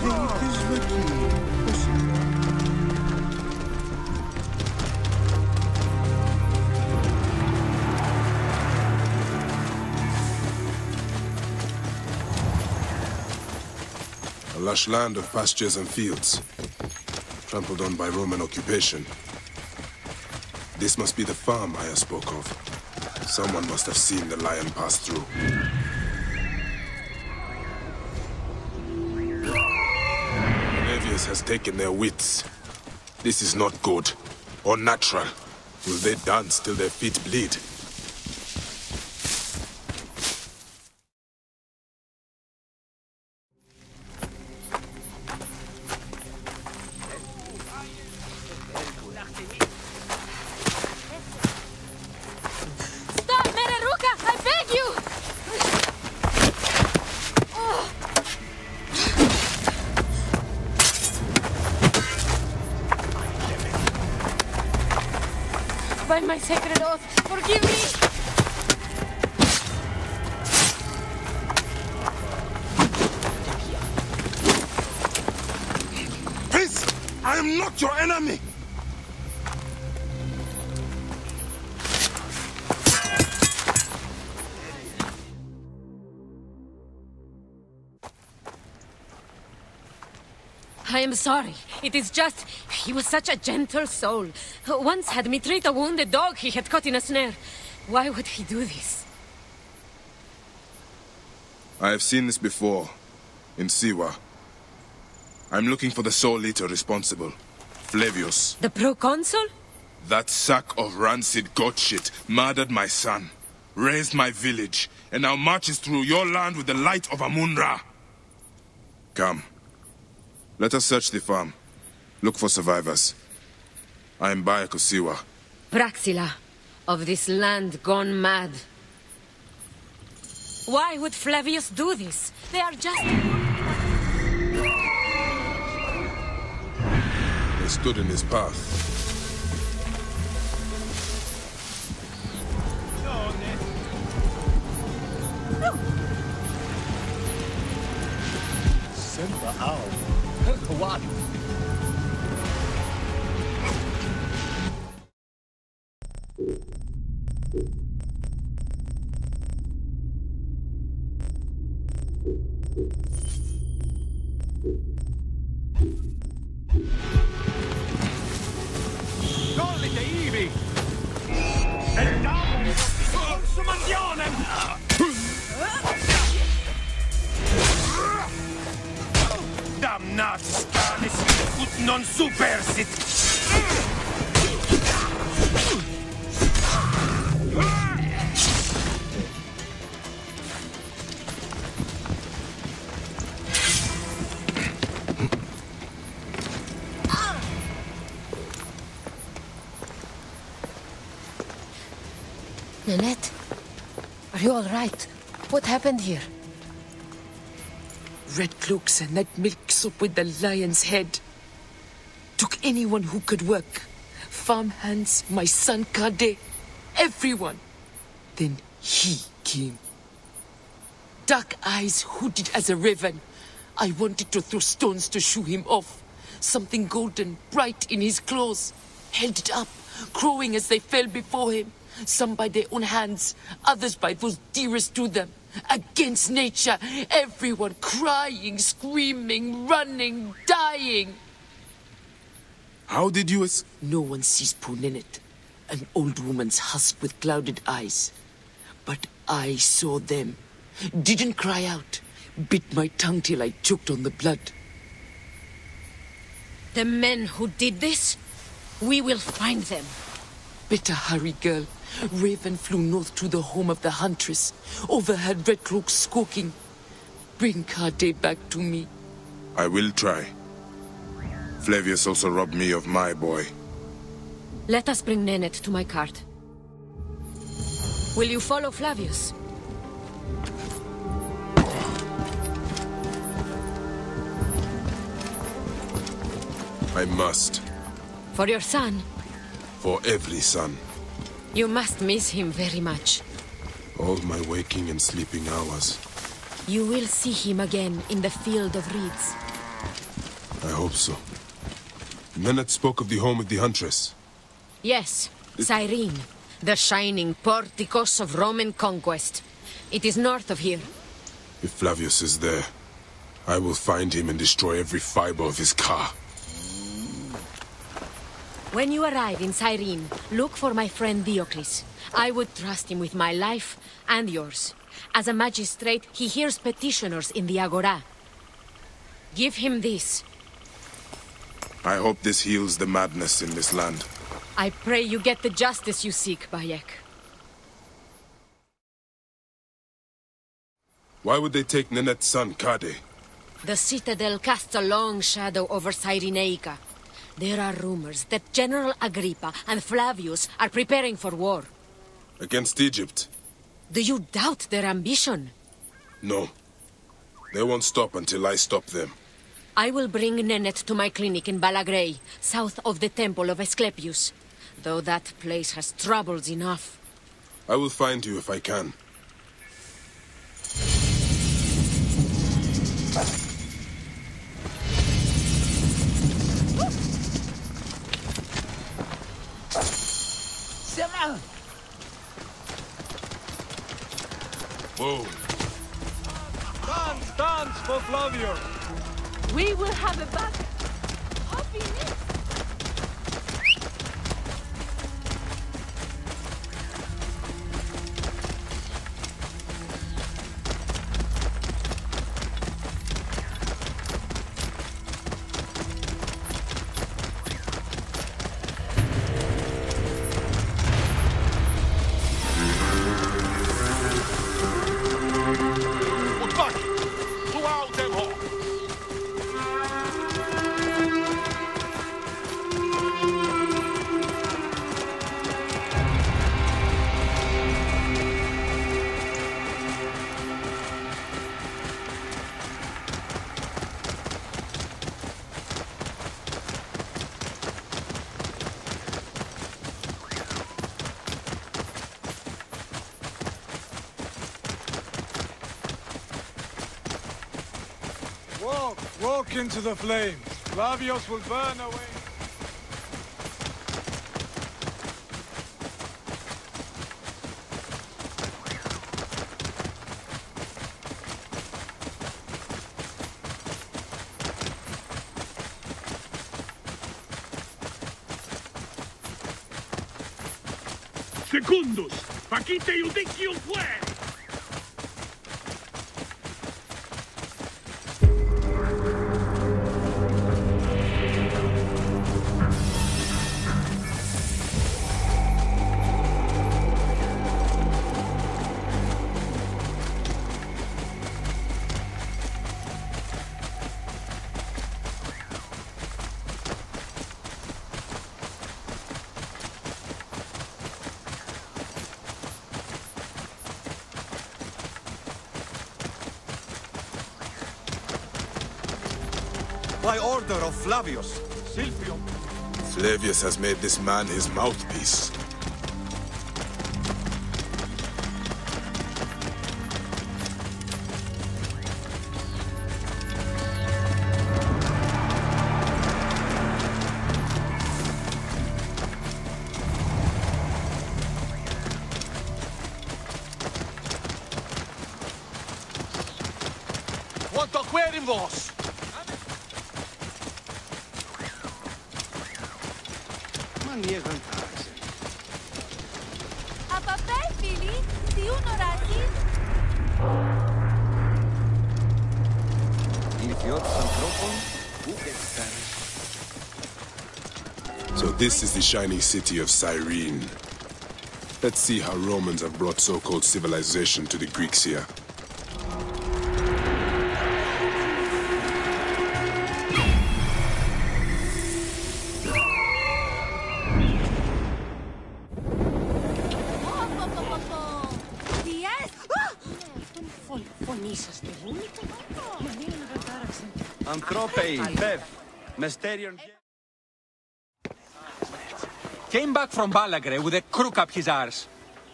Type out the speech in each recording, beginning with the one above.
Fate is the key. A lush land of pastures and fields, trampled on by Roman occupation. This must be the farm Aya spoke of. Someone must have seen the lion pass through. Flavius has taken their wits. This is not good, or natural. Will they dance till their feet bleed? By my sacred oath, forgive me! Peace! I am not your enemy! I am sorry. It is just... he was such a gentle soul. Once had me treat a wounded dog he had caught in a snare. Why would he do this? I have seen this before, in Siwa. I'm looking for the sole leader responsible, Flavius. The proconsul? That sack of rancid goat shit murdered my son, raised my village, and now marches through your land with the light of Amun-Ra. Come. Let us search the farm. Look for survivors. I am Baya Kusiwa. Praxila, of this land gone mad. Why would Flavius do this? They are just... They stood in his path. Semper Au. What? Collite ivi! Entramo! Consumationem! Damnatus canis, ut non supersit! Nanette, are you all right? What happened here? Red cloaks and that milk soup with the lion's head. Took anyone who could work. Farmhands, my son Kade, everyone. Then he came. Dark eyes hooded as a raven. I wanted to throw stones to shoo him off. Something golden, bright in his claws. Held it up, crowing as they fell before him. Some by their own hands, others by those dearest to them. Against nature, everyone crying, screaming, running, dying. How did you No one sees poor Ninette, an old woman's husk with clouded eyes. But I saw them. Didn't cry out. Bit my tongue till I choked on the blood. The men who did this? We will find them. Better hurry, girl. Raven flew north to the home of the huntress. Overheard Red Cloaks squawking. Bring Kade back to me. I will try. Flavius also robbed me of my boy. Let us bring Nennet to my cart. Will you follow Flavius? I must. For your son? For every son. You must miss him very much. All my waking and sleeping hours. You will see him again in the field of reeds. I hope so. Nennet spoke of the home of the Huntress. Yes, Cyrene, the shining porticos of Roman conquest. It is north of here. If Flavius is there, I will find him and destroy every fiber of his car. When you arrive in Cyrene, look for my friend Diocles. I would trust him with my life and yours. As a magistrate, he hears petitioners in the Agora. Give him this. I hope this heals the madness in this land. I pray you get the justice you seek, Bayek. Why would they take Nenet's son, Kade? The Citadel casts a long shadow over Cyrenaica. There are rumors that General Agrippa and Flavius are preparing for war. Against Egypt? Do you doubt their ambition? No. They won't stop until I stop them. I will bring Nennet to my clinic in Balagrey, south of the Temple of Asclepius. Though that place has troubles enough. I will find you if I can. Whoa. Dance for Flavio! We will have a battle. Happiness. Walk into the flames. Flavius will burn away. Secundus, facite iudicium fuere! By order of Flavius, Silvio. Flavius has made this man his mouthpiece. quanto querim vos! So this is the shining city of Cyrene. Let's see how Romans have brought so-called civilization to the Greeks here. Anthropei, Bev, Mysterion... Came back from Balagrey with a crook up his arse.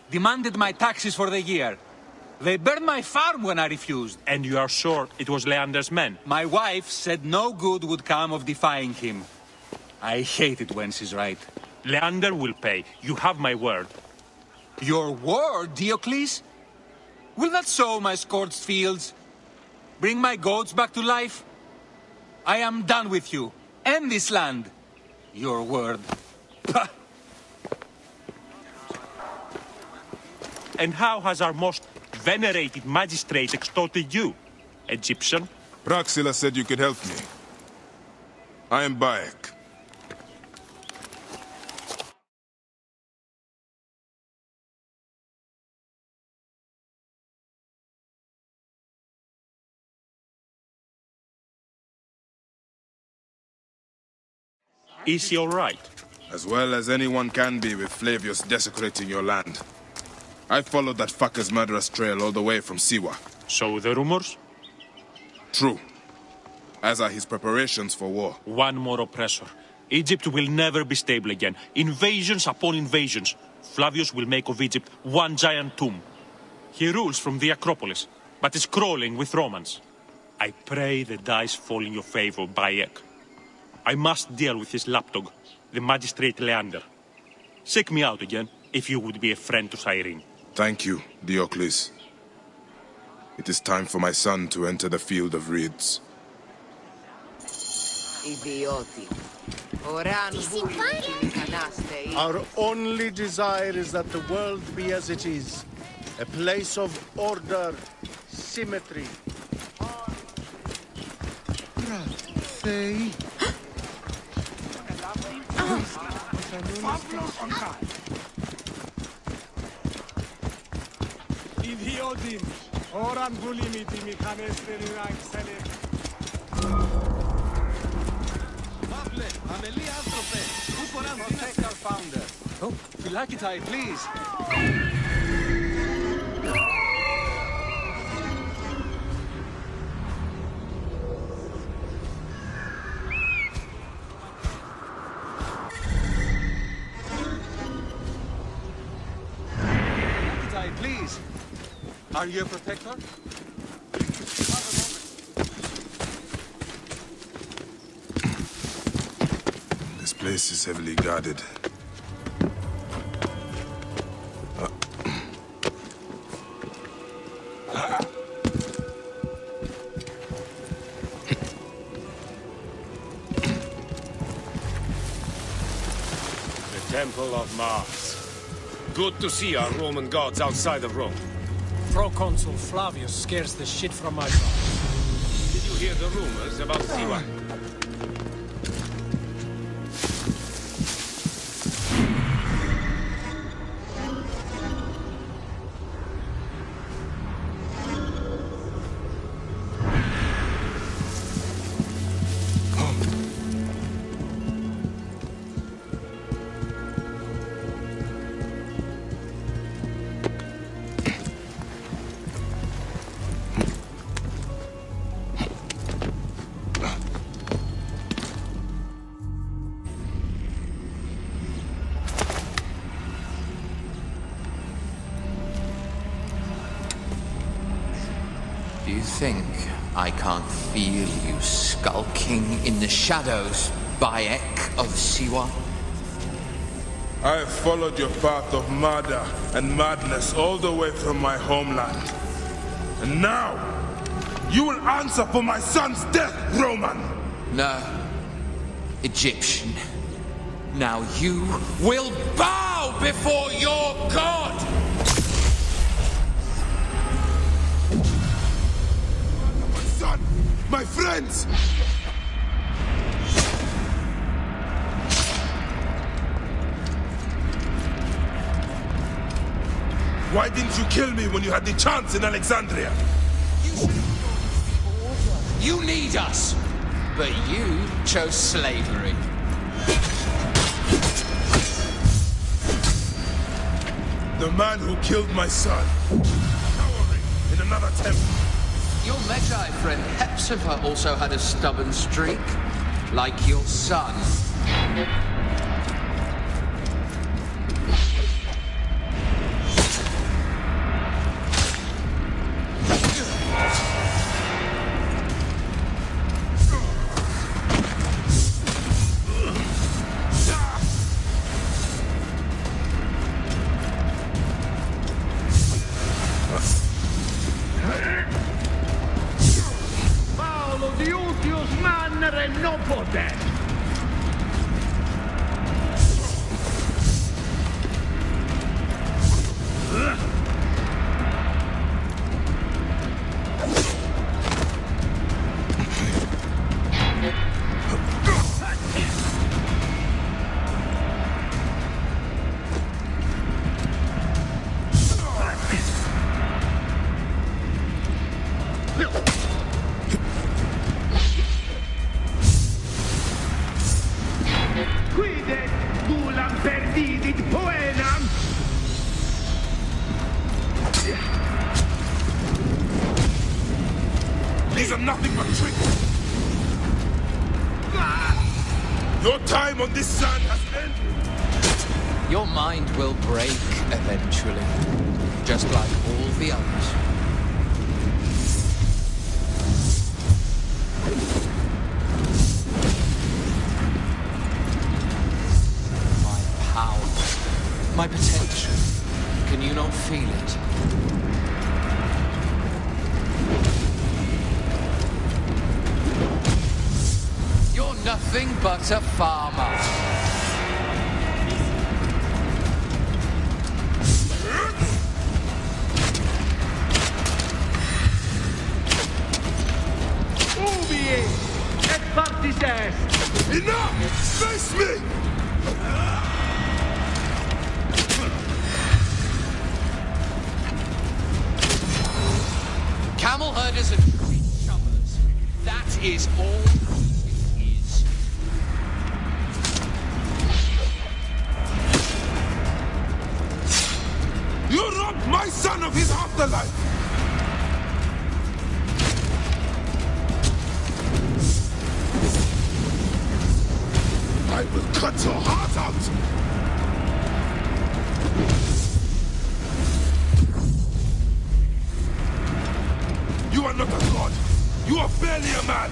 Demanded my taxes for the year. They burned my farm when I refused. And you are sure it was Leander's men? My wife said no good would come of defying him. I hate it when she's right. Leander will pay. You have my word. Your word, Diocles? Will that sow my scorched fields? Bring my goats back to life? I am done with you. And this land. Your word. Pah! And how has our most venerated magistrate extorted you, Egyptian? Praxilla said you could help me. I am Bayek. Is he all right? As well as anyone can be with Flavius desecrating your land. I followed that fucker's murderous trail all the way from Siwa. So the rumors? True. As are his preparations for war. One more oppressor. Egypt will never be stable again. Invasions upon invasions. Flavius will make of Egypt one giant tomb. He rules from the Acropolis, but is crawling with Romans. I pray the dice fall in your favor, Bayek. I must deal with his lapdog, the magistrate Leander. Seek me out again, if you would be a friend to Cyrene. Thank you, Diocles. It is time for my son to enter the field of reeds. Our only desire is that the world be as it is. A place of order, symmetry. Idiodin, oran bulimiti mikanesleri ranksele. Pavle, Amelie Anthrope, Uporan protect our founder. Oh, Philakitai, please. Philakitai, please. Are you a protector? This place is heavily guarded. Temple of Mars. Good to see our Roman gods outside of Rome. Proconsul Flavius scares the shit from my mouth. Did you hear the rumors about Siwa? Do you think I can't feel you skulking in the shadows, Bayek of Siwa? I have followed your path of murder and madness all the way from my homeland. And now, you will answer for my son's death, Roman! No, Egyptian. Now you will bow before your god! My son! My friends! Why didn't you kill me when you had the chance in Alexandria? You need us, but you chose slavery. The man who killed my son, cowering in another temple. Your Magi friend Hepzibah also had a stubborn streak, like your son. no poder! These are nothing but tricks. Your time on this sand has ended. Your mind will break eventually, just like all the others. My power, my potential. Can you not feel it? You're nothing but a farmer. Ubie! Et partis est! Enough! Face me! Camel herders and great shovelers. That is all it is. You robbed my son of his afterlife! I will cut your heart out! You are not a god! You are barely a man!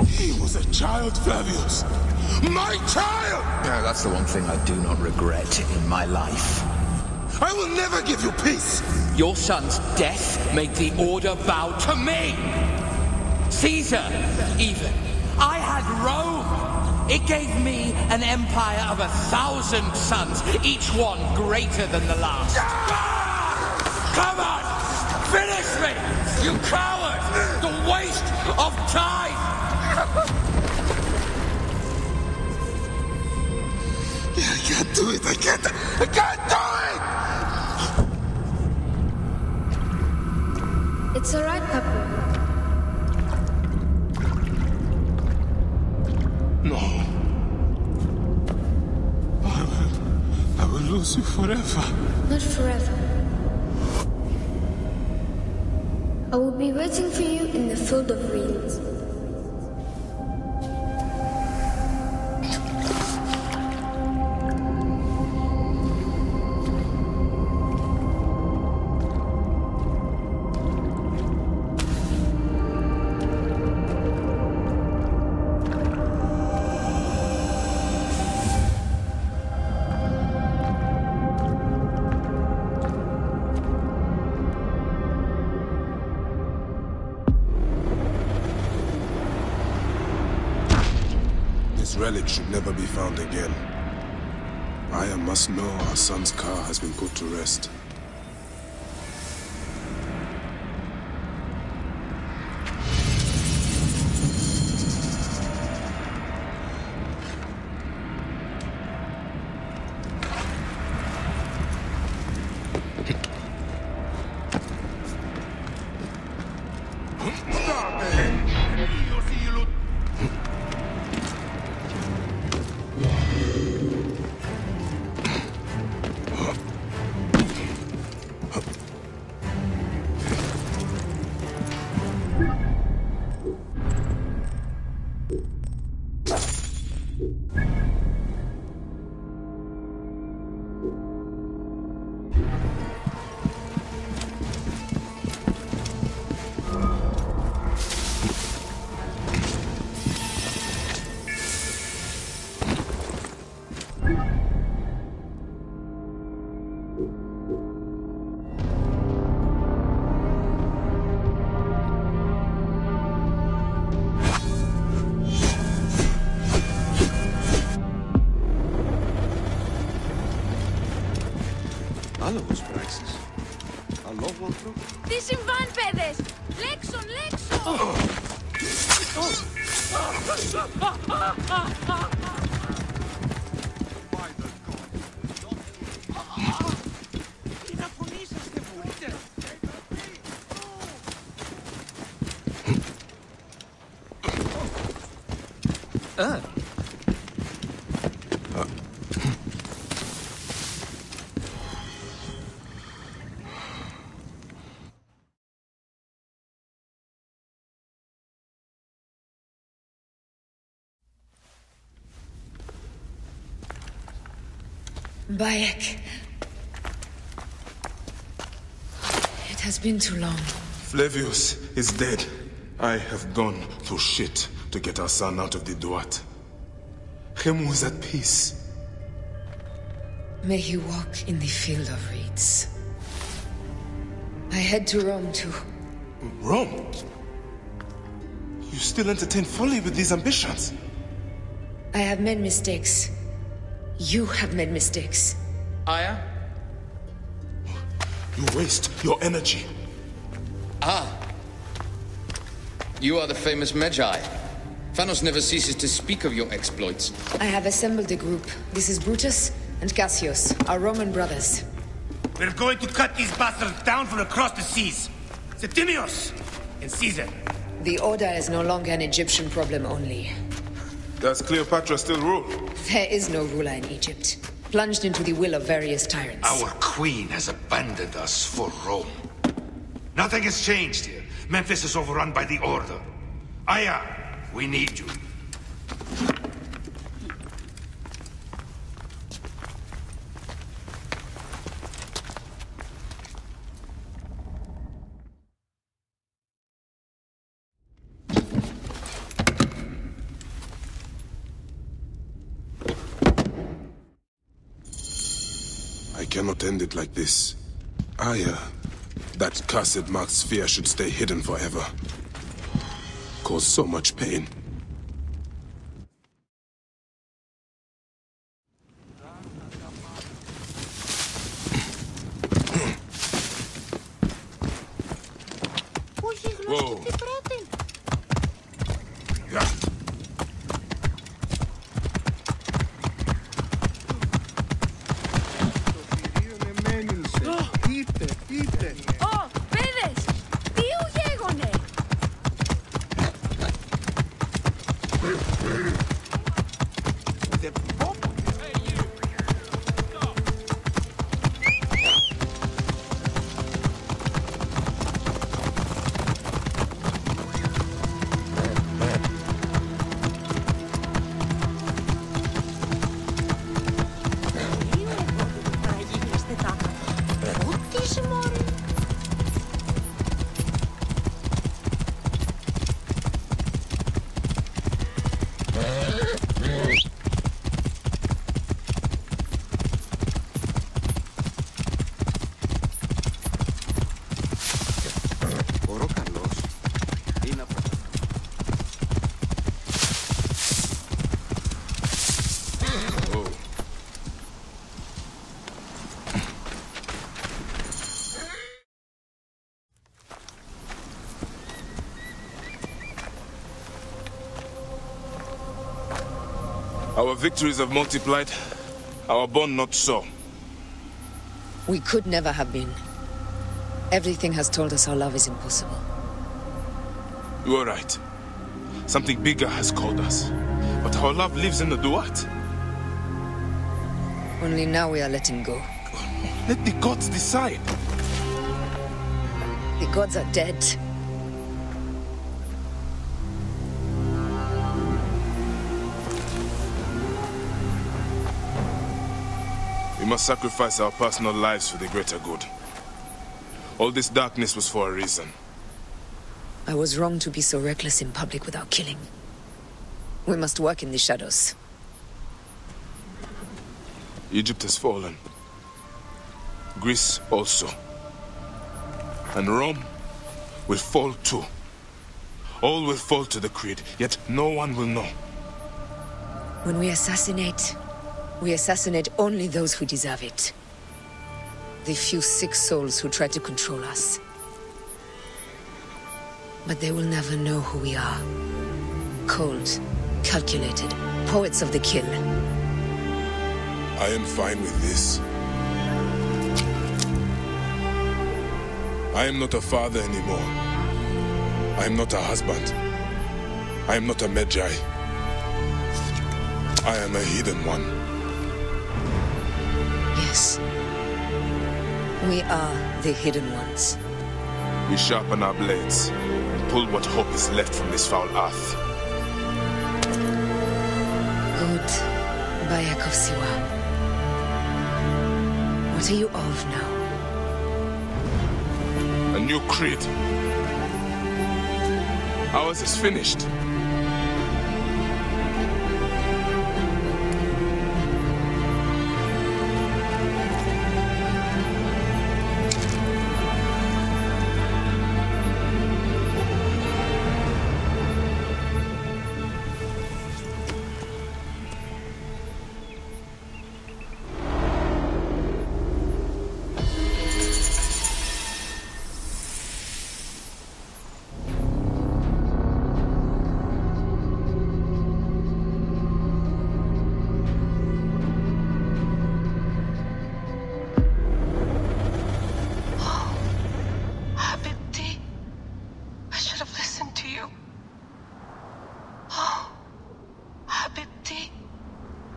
He was a child, Flavius! My child! Yeah, that's the one thing I do not regret in my life. I will never give you peace! Your son's death made the Order bow to me! Caesar, even. I had Rome! It gave me an empire of 1,000 sons, each one greater than the last. Come on! Finish me! You coward! The waste of time! I can't do it! I can't do it! It's alright, Papa. No. I will lose you forever. Not forever. I will be waiting for you in the field of reeds. This relic should never be found again. Aya must know our son's car has been put to rest. Τι συμβάν, παιδες! Λέξον, λέξον! Bayek. It has been too long. Flavius is dead. I have gone through shit to get our son out of the Duat. Khemu is at peace. May he walk in the field of reeds. I head to Rome too. Rome? You still entertain folly with these ambitions? I have made mistakes. You have made mistakes. Aya? You waste your energy. Ah. You are the famous Magi. Thanos never ceases to speak of your exploits. I have assembled a group. This is Brutus and Cassius, our Roman brothers. We're going to cut these bastards down from across the seas. Septimius and Caesar. The Order is no longer an Egyptian problem only. Does Cleopatra still rule? There is no ruler in Egypt. Plunged into the will of various tyrants. Our queen has abandoned us for Rome. Nothing has changed here. Memphis is overrun by the Order. Aya, we need you. I cannot end it like this. Aya, that cursed marked sphere should stay hidden forever. Cause so much pain. Whoa. Our victories have multiplied, our bond not so. We could never have been. Everything has told us our love is impossible. You are right. Something bigger has called us. But our love lives in the Duat. Only now we are letting go. Let the gods decide. The gods are dead. We must sacrifice our personal lives for the greater good. All this darkness was for a reason. I was wrong to be so reckless in public without killing. We must work in the shadows. Egypt has fallen. Greece also. And Rome will fall too. All will fall to the creed, yet no one will know. When we assassinate only those who deserve it. The few sick souls who try to control us. But they will never know who we are. Cold, calculated, poets of the kill. I am fine with this. I am not a father anymore. I am not a husband. I am not a Medjay. I am a hidden one. Yes. We are the hidden ones. We sharpen our blades and pull what hope is left from this foul earth. Good. Bayek of Siwa. What are you of now? A new creed. Ours is finished.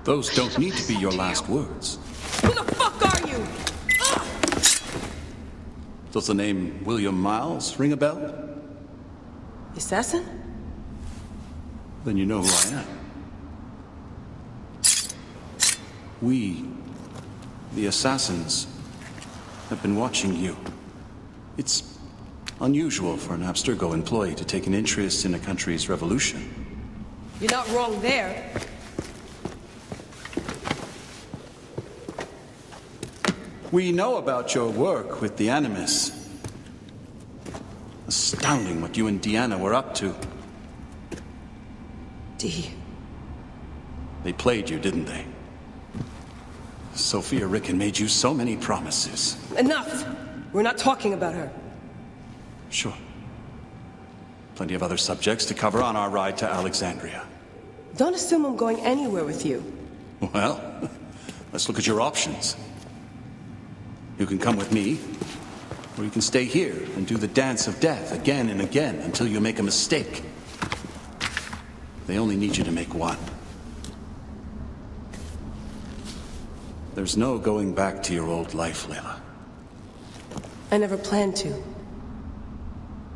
Those don't need to be your last words. Who the fuck are you? Does the name William Miles ring a bell? Assassin? Then you know who I am. We, the assassins, have been watching you. It's unusual for an Abstergo employee to take an interest in a country's revolution. You're not wrong there. We know about your work with the Animus. Astounding what you and Deanna were up to. D. They played you, didn't they? Sophia Ricken made you so many promises. Enough! We're not talking about her. Sure. Plenty of other subjects to cover on our ride to Alexandria. Don't assume I'm going anywhere with you. Well, let's look at your options. You can come with me, or you can stay here and do the dance of death again and again until you make a mistake. They only need you to make one. There's no going back to your old life, Layla. I never planned to.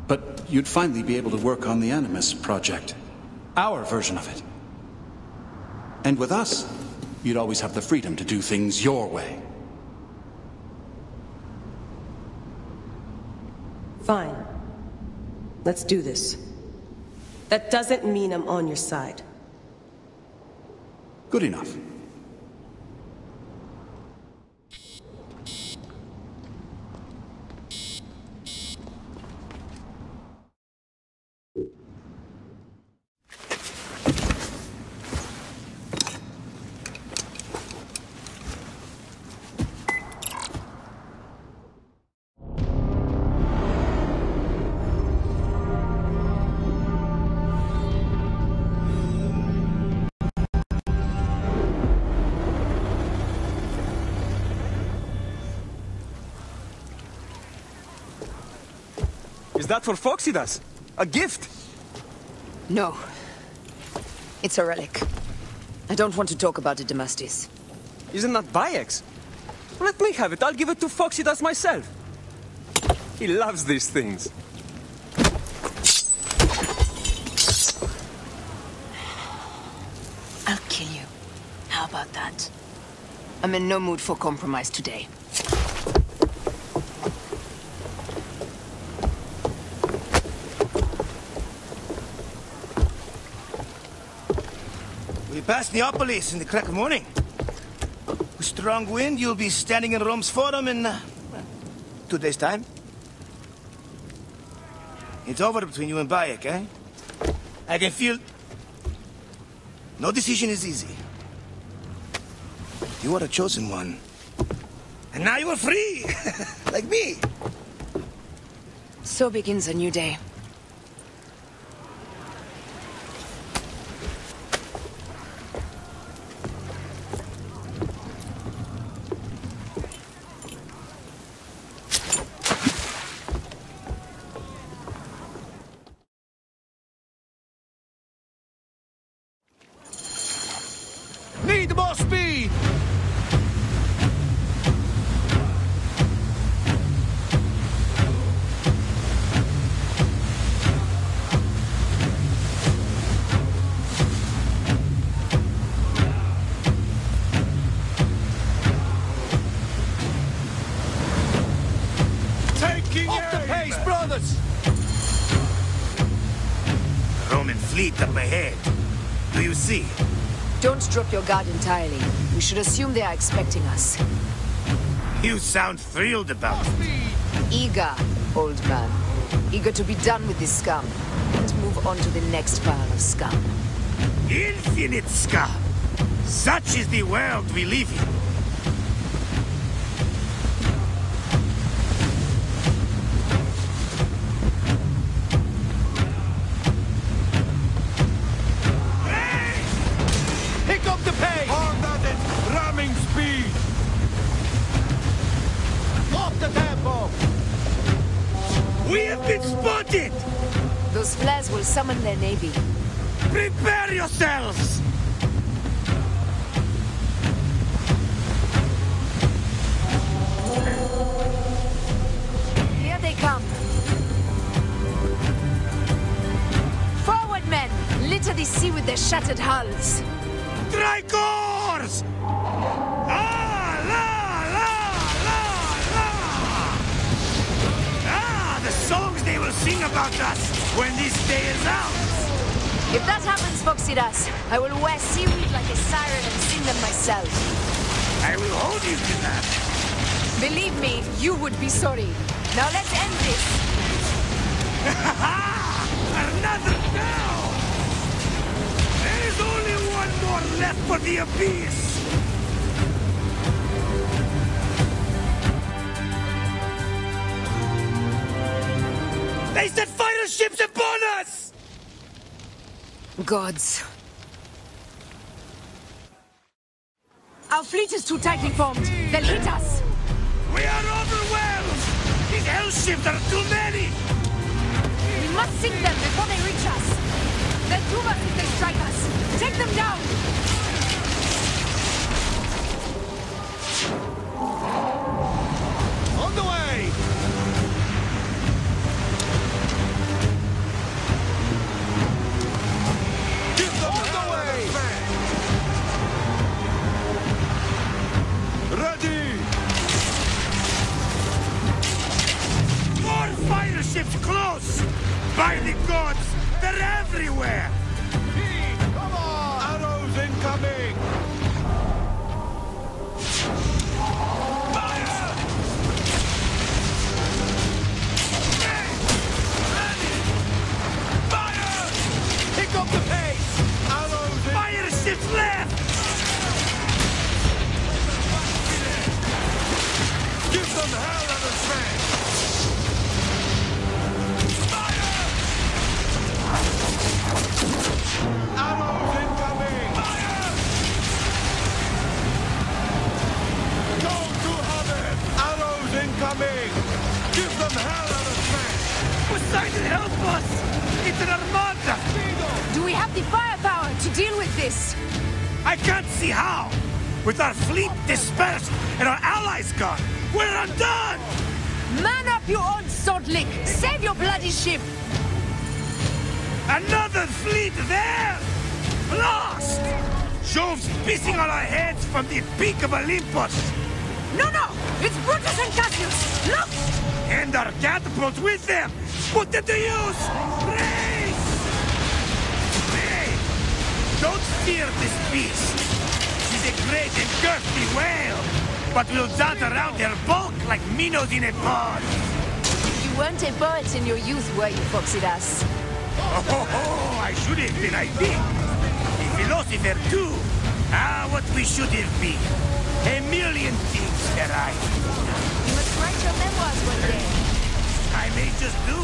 But you'd finally be able to work on the Animus project. Our version of it. And with us, you'd always have the freedom to do things your way. Fine. Let's do this. That doesn't mean I'm on your side. Good enough. Is that for Phoxidas? A gift? No. It's a relic. I don't want to talk about it, Damastis. Isn't that Bayek's? Let me have it. I'll give it to Phoxidas myself. He loves these things. I'll kill you. How about that? I'm in no mood for compromise today. We passed Neapolis in the crack of morning. With strong wind, you'll be standing in Rome's Forum in 2 days' time. It's over between you and Bayek, eh? I can feel... No decision is easy. You are a chosen one. And now you are free! Like me! So begins a new day. Need more speed! Taking Off the pace, brothers! Roman fleet up ahead. Do you see? Don't drop your guard entirely. We should assume they are expecting us. You sound thrilled about it. Eager, old man. Eager to be done with this scum. And move on to the next pile of scum. Infinite scum! Such is the world we live in. Pick up the pace! Hard at it! Ramming speed! Off the tempo! We have been spotted! Those flares will summon their navy. Prepare yourselves! Here they come. Forward, men! Litter the sea with their shattered hulls. Tricors! Ah, la, la, la, la! Ah, the songs they will sing about us when this day is out! If that happens, Foxidas, I will wear seaweed like a siren and sing them myself. I will hold you to that. Believe me, you would be sorry. Now let's end this. Another down! There is only one more left for the abyss! They set fighter ships upon us! Gods. Our fleet is too tightly formed. They'll hit us. We are overwhelmed! These hell ships are too many! We must sink them before they reach us. They'll doom us if they strike us. Take them down! On the way! Give them on the way! Ready! More fighter ships close! By the gods, they're everywhere! Come on! Arrows incoming! Pick up the pace! Arrows in... Fire ships left! Give them hell and a smash! Arrows incoming! Go to heaven! Arrows incoming! Give them hell and a smash! Poseidon, help us! It's an armada! Do we have the firepower to deal with this? I can't see how! With our fleet dispersed and our allies gone, we're undone! Man up, you old sword lick! Save your bloody ship! Another fleet there! Lost! Jove's pissing on our heads from the peak of Olympus! No, no! It's Brutus and Cassius! Look! And our catapults with them! Put them to use! Race! Hey! Don't fear this beast! She's a great and girthy whale, but we'll dance around her bulk like minnows in a pond! You weren't a poet in your youth, were you, Foxidas? Oh, I should have been, I think. A philosopher, too. Ah, what we should have been. A million things that You must write your memoirs one day. I may just do.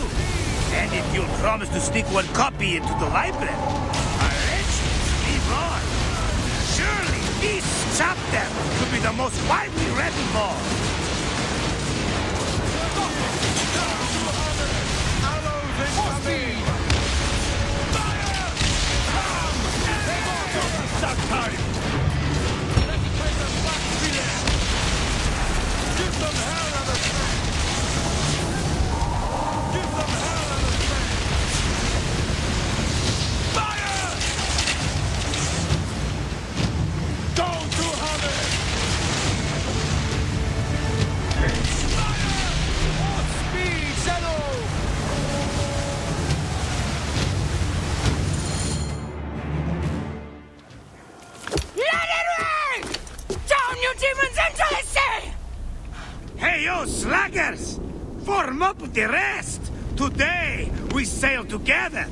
And if you'll promise to sneak one copy into the library, I'll let you live on. Surely this chapter could be the most widely read of all. Hey, you slackers! Form up with the rest! Today, we sail together!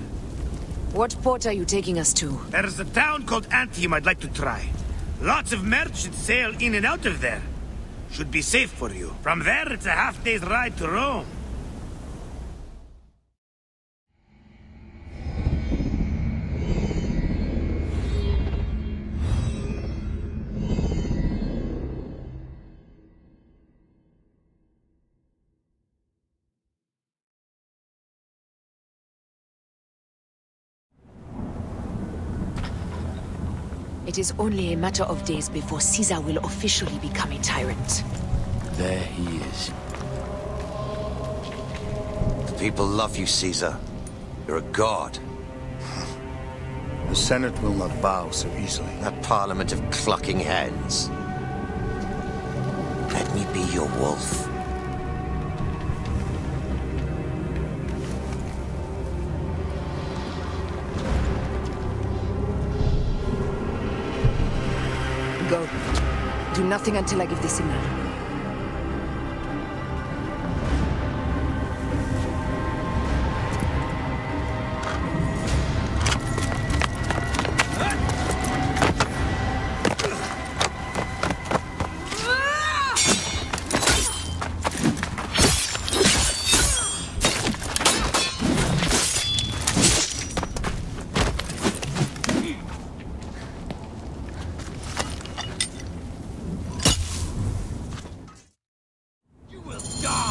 What port are you taking us to? There's a town called Antium I'd like to try. Lots of merchants sail in and out of there. Should be safe for you. From there, it's a half-day's ride to Rome. It is only a matter of days before Caesar will officially become a tyrant. There he is. The people love you, Caesar. You're a god. The Senate will not bow so easily. That parliament of clucking hens. Let me be your wolf. Go. Do nothing until I give the signal.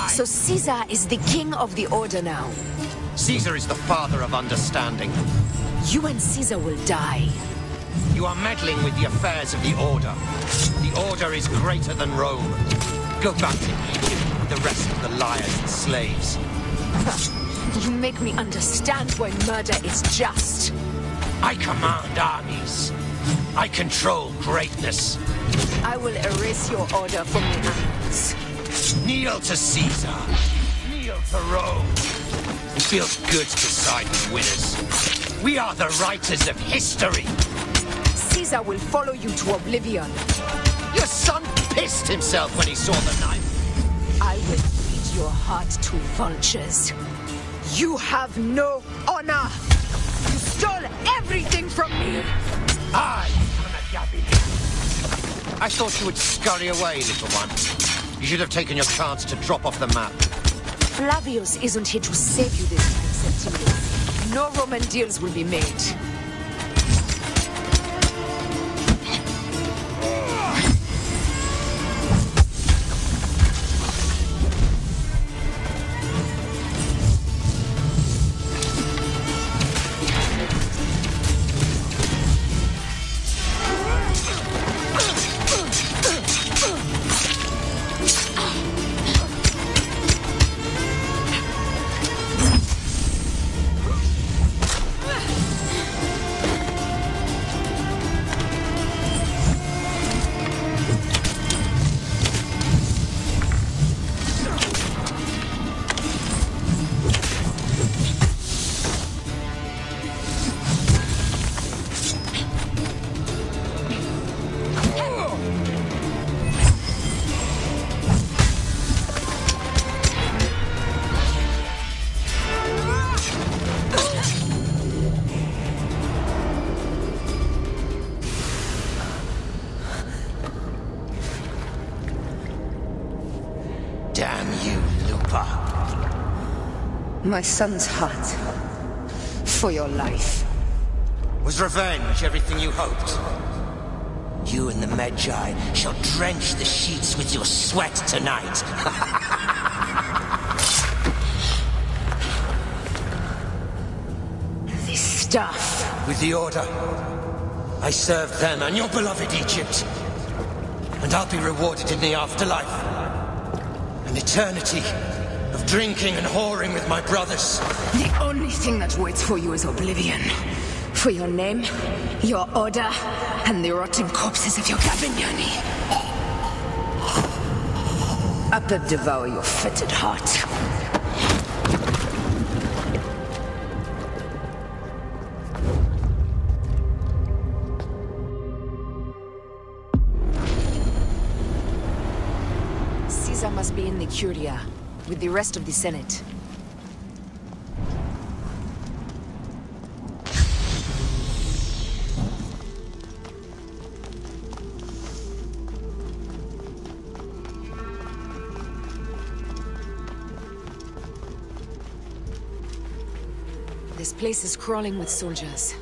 So Caesar is the king of the Order now. Caesar is the father of understanding. You and Caesar will die. You are meddling with the affairs of the Order. The Order is greater than Rome. Go back to Egypt with the rest of the liars and slaves. You make me understand why murder is just. I command armies. I control greatness. I will erase your order from the annals. Kneel to Caesar. Kneel to Rome. It feels good to side with winners. We are the writers of history. Caesar will follow you to oblivion. Your son pissed himself when he saw the knife. I will feed your heart to vultures. You have no honor. You stole everything from me. I thought you would scurry away, little one. You should have taken your chance to drop off the map. Flavius isn't here to save you this time, Septimius. No Roman deals will be made. My son's heart. For your life. Was revenge everything you hoped? You and the Medjay shall drench the sheets with your sweat tonight. This stuff. With the Order, I served them and your beloved Egypt. And I'll be rewarded in the afterlife. An eternity of drinking and whoring with my brothers. The only thing that waits for you is oblivion. For your name, your order, and the rotting corpses of your Gabignani. Apep devour your fetid heart. Caesar must be in the Curia, with the rest of the Senate. This place is crawling with soldiers.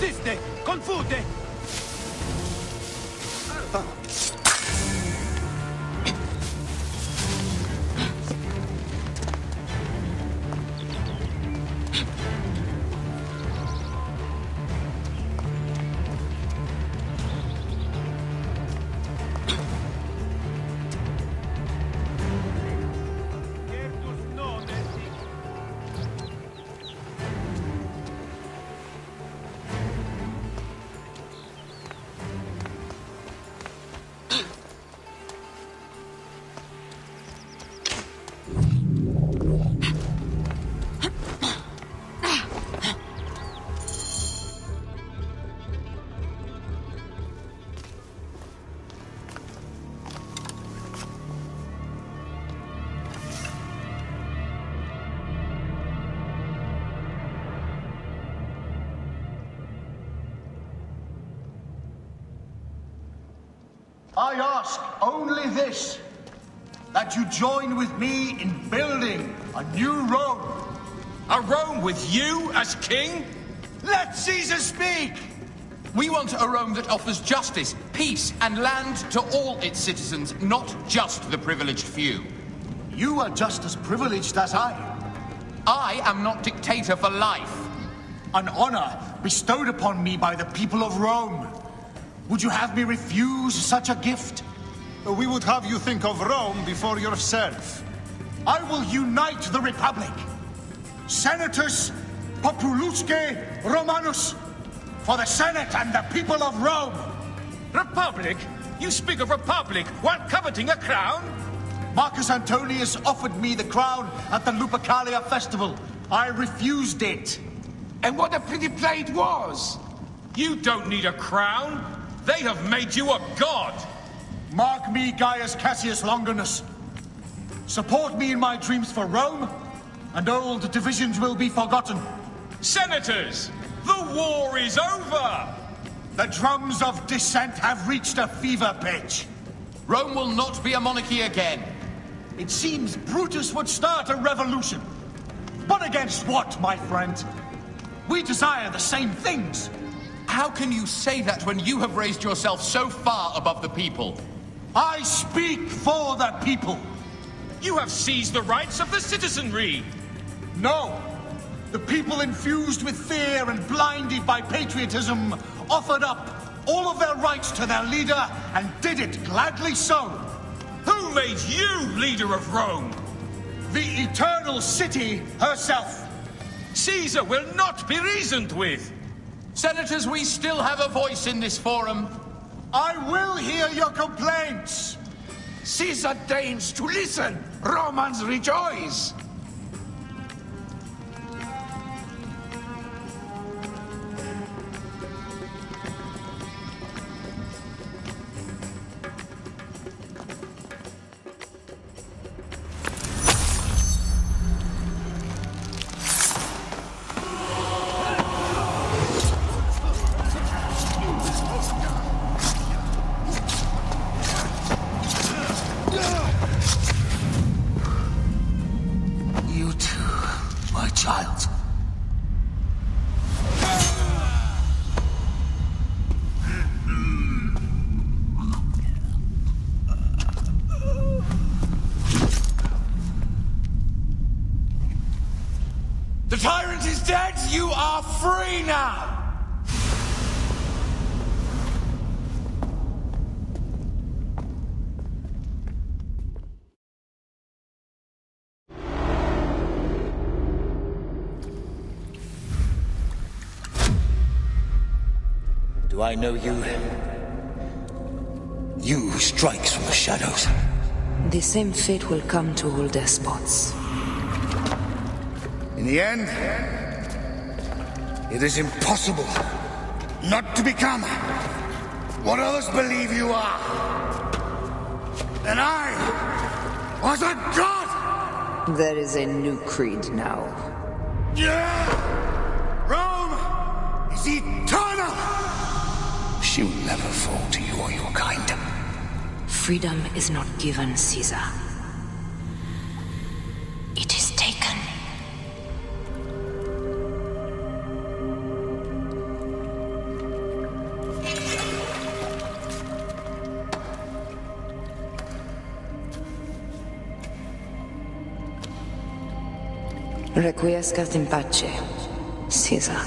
Siste! Confute! I ask only this, that you join with me in building a new Rome. A Rome with you as king? Let Caesar speak! We want a Rome that offers justice, peace, and land to all its citizens, not just the privileged few. You are just as privileged as I. I am not dictator for life. An honor bestowed upon me by the people of Rome. Would you have me refuse such a gift? We would have you think of Rome before yourself. I will unite the Republic. Senators, Populusque Romanus, for the Senate and the people of Rome. Republic? You speak of Republic while coveting a crown? Marcus Antonius offered me the crown at the Lupercalia festival. I refused it. And what a pretty play it was! You don't need a crown. They have made you a god! Mark me, Gaius Cassius Longinus. Support me in my dreams for Rome, and old divisions will be forgotten. Senators, the war is over! The drums of dissent have reached a fever pitch. Rome will not be a monarchy again. It seems Brutus would start a revolution. But against what, my friend? We desire the same things. How can you say that when you have raised yourself so far above the people? I speak for the people. You have seized the rights of the citizenry! No! The people infused with fear and blinded by patriotism offered up all of their rights to their leader and did it gladly so. Who made you leader of Rome? The Eternal City herself. Caesar will not be reasoned with. Senators, we still have a voice in this forum. I will hear your complaints. Caesar deigns to listen. Romans rejoice. The tyrant is dead! You are free now! Do I know you? You who strikes from the shadows. The same fate will come to all despots. In the end, it is impossible not to become what others believe you are. And I was a god! There is a new creed now. Yeah! Rome is eternal! She will never fall to you or your kind. Freedom is not given, Caesar. It is taken. Requiescat in pace, Caesar.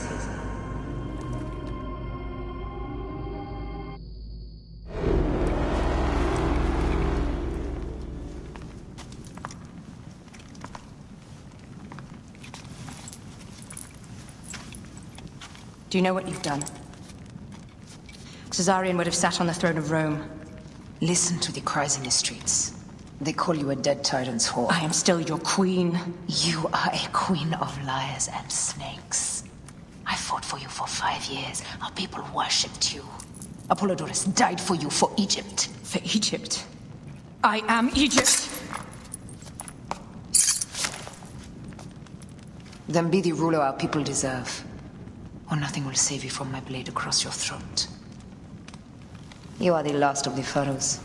Do you know what you've done? Caesarion would have sat on the throne of Rome. Listen to the cries in the streets. They call you a dead tyrant's whore. I am still your queen. You are a queen of liars and snakes. I fought for you for 5 years. Our people worshipped you. Apollodorus died for you, for Egypt. For Egypt? I am Egypt! Then be the ruler our people deserve, or nothing will save you from my blade across your throat. You are the last of the pharaohs.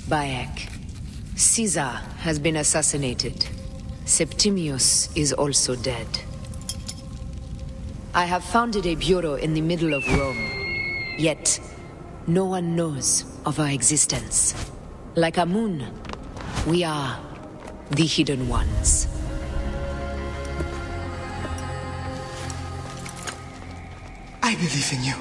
Bayek. Caesar has been assassinated. Septimius is also dead. I have founded a bureau in the middle of Rome. Yet, no one knows of our existence. Like Amun, we are the Hidden Ones. I believe in you.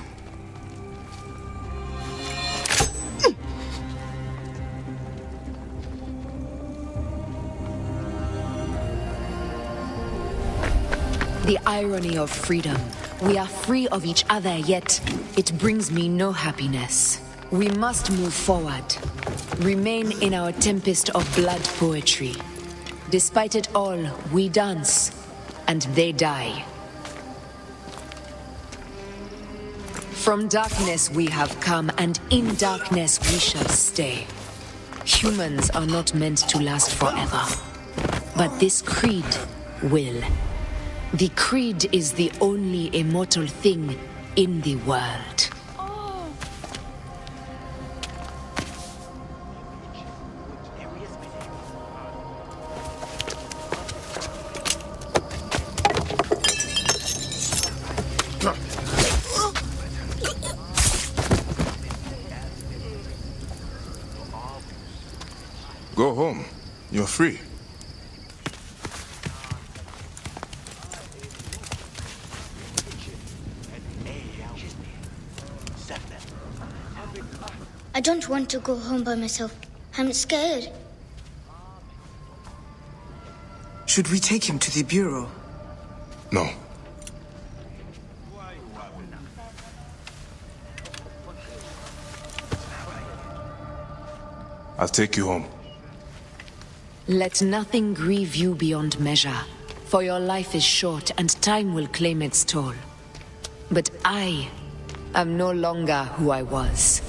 The irony of freedom. We are free of each other, yet it brings me no happiness. We must move forward. Remain in our tempest of blood poetry. Despite it all, we dance, and they die. From darkness we have come, and in darkness we shall stay. Humans are not meant to last forever. But this creed will. The creed is the only immortal thing in the world. Go home. You're free. I don't want to go home by myself. I'm scared. Should we take him to the Bureau? No. I'll take you home. Let nothing grieve you beyond measure, for your life is short and time will claim its toll. But I am no longer who I was.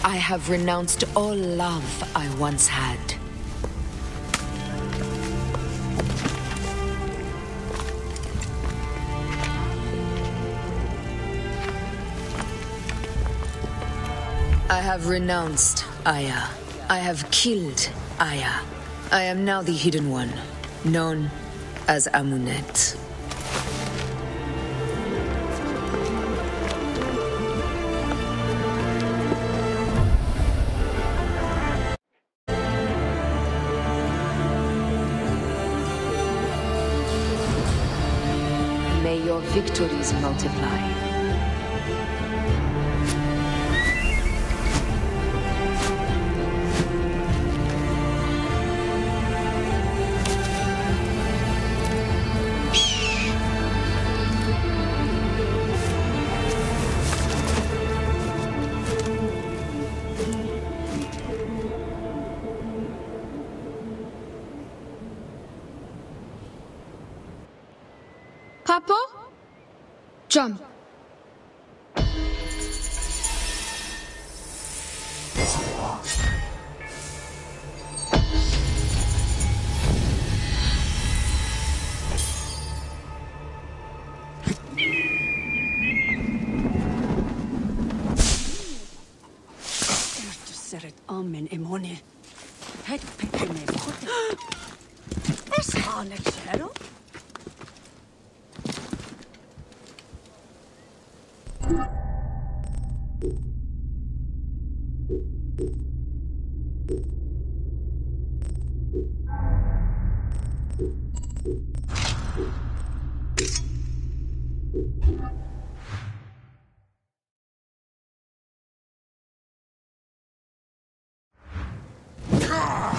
I have renounced all love I once had. I have renounced Aya. I have killed Aya. I am now the Hidden One, known as Amunet. May your victories multiply. Papa? Jump. سرت آمن امونه هد بکنه خود اصحانك شهرو Ah!